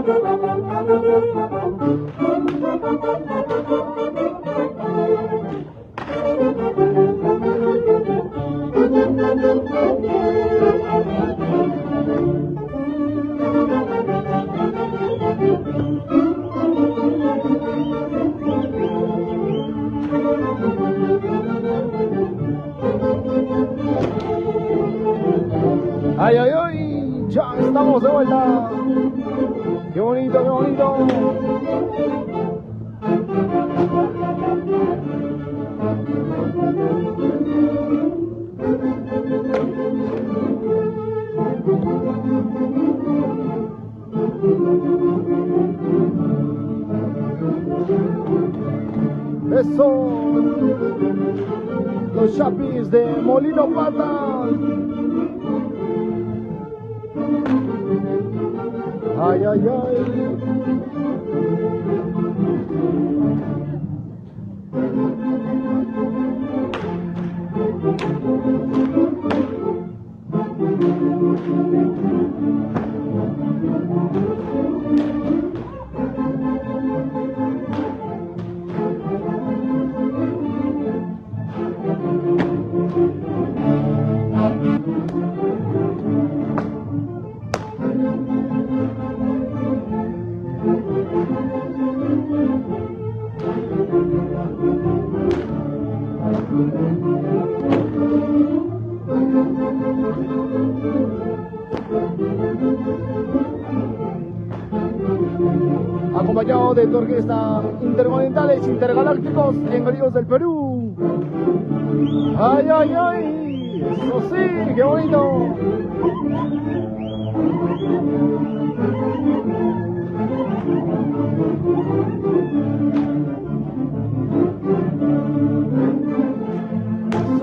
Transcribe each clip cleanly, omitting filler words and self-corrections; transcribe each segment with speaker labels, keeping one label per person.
Speaker 1: Ay, ay, ay, ya estamos de vuelta. Qué bonito, qué bonito. Eso, los Chapis de Molino Pata. Ay, ay, ay. Acompañado de tu orquesta Intercontinentales Intergalácticos Bienvenidos del Perú. Ay, ay, ay, eso sí, qué bonito.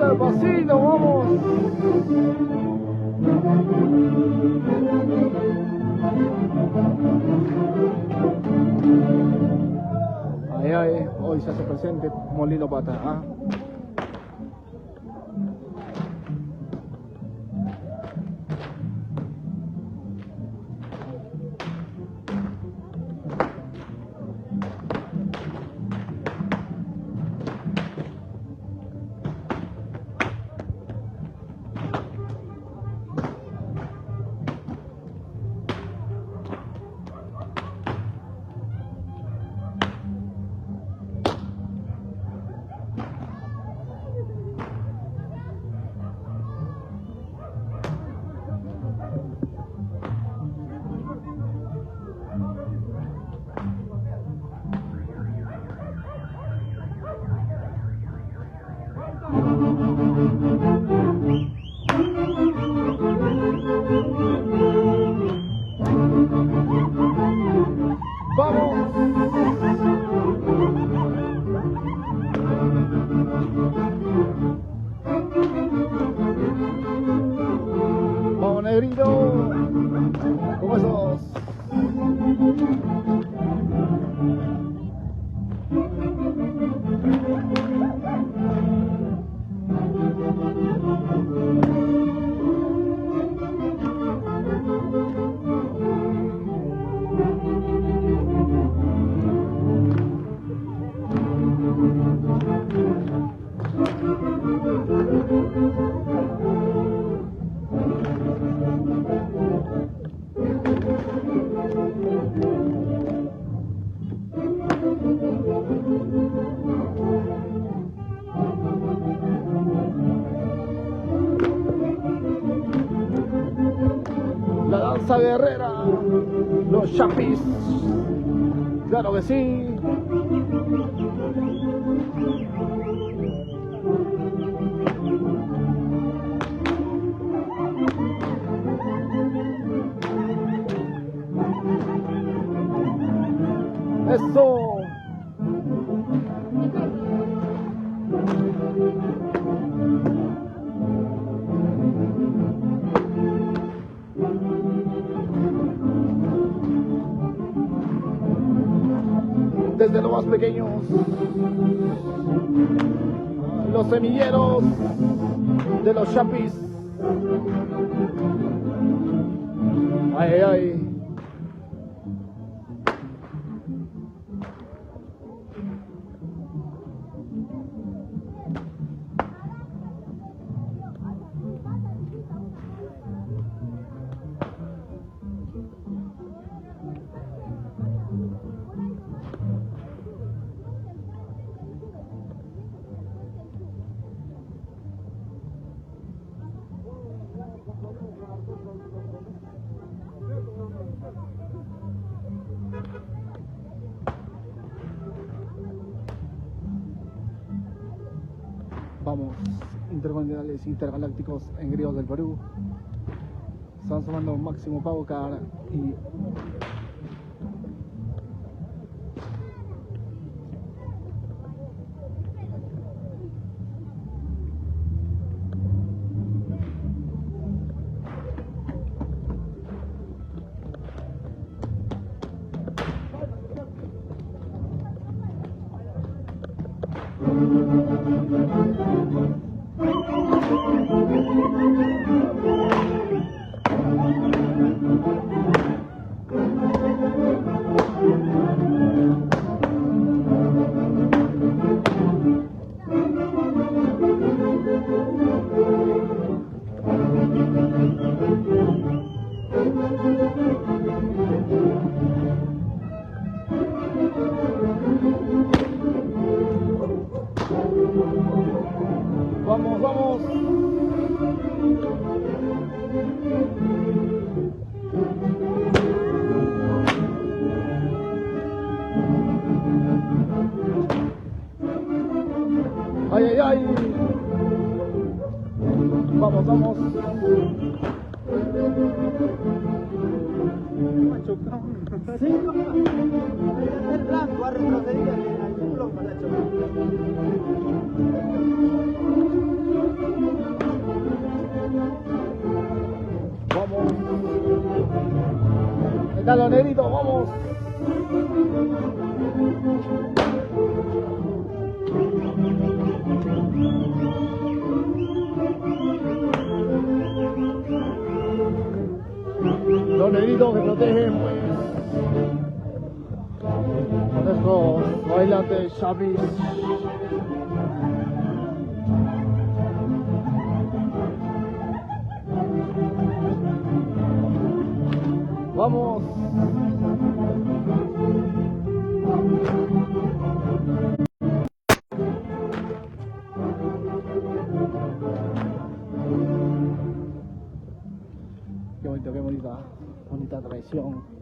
Speaker 1: Despacito, vamos. Ay, ay, hoy se hace presente Molino Pata. ¿Ah? Vamos, negrito. ¿Cómo esos? La danza guerrera, los Chapis, claro que sí. Eso. Desde los más pequeños, los semilleros de los Chapis. Ay, ay. Vamos, intercontinentales, intergalácticos en griegos del Perú. Están sumando un máximo pago cada hora y vamos, vamos. Ay, ay, ay. Vamos, vamos.
Speaker 2: Sí, el blanco ha retrocedido al culo para chocar.
Speaker 1: Vamos. Métalo, negrito, vamos. Los negritos que protegen, pues, nuestros bailantes chapis. Vamos. Qué bonito, qué bonita tradición.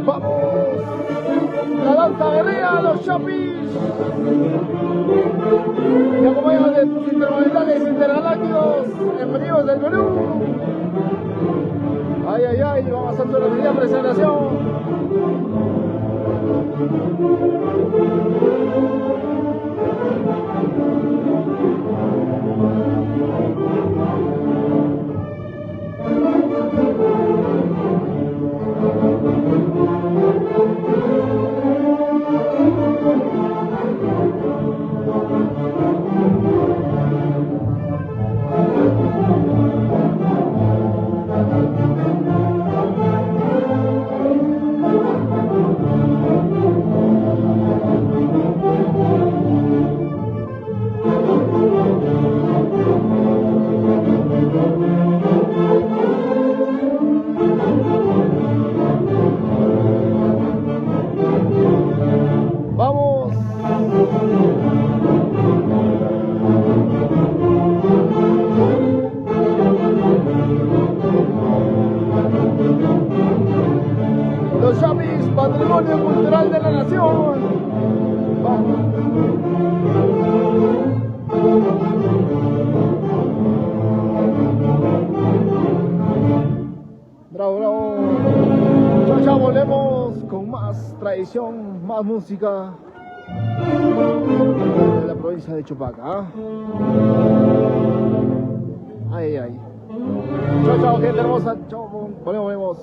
Speaker 1: ¡Vamos! ¡La danza guerrera, los chapis! Y acompañados de tus intercontinentales intergalácticos embriagos del Perú. ¡Ay, ay, ay! Vamos a hacer toda la media presentación. patrimonio cultural de la nación. Vamos. Bravo, bravo. Ya volvemos con más tradición, más música de la provincia de Chupaca. Ay, ay. Chao, chao, gente hermosa. Chao, volvemos.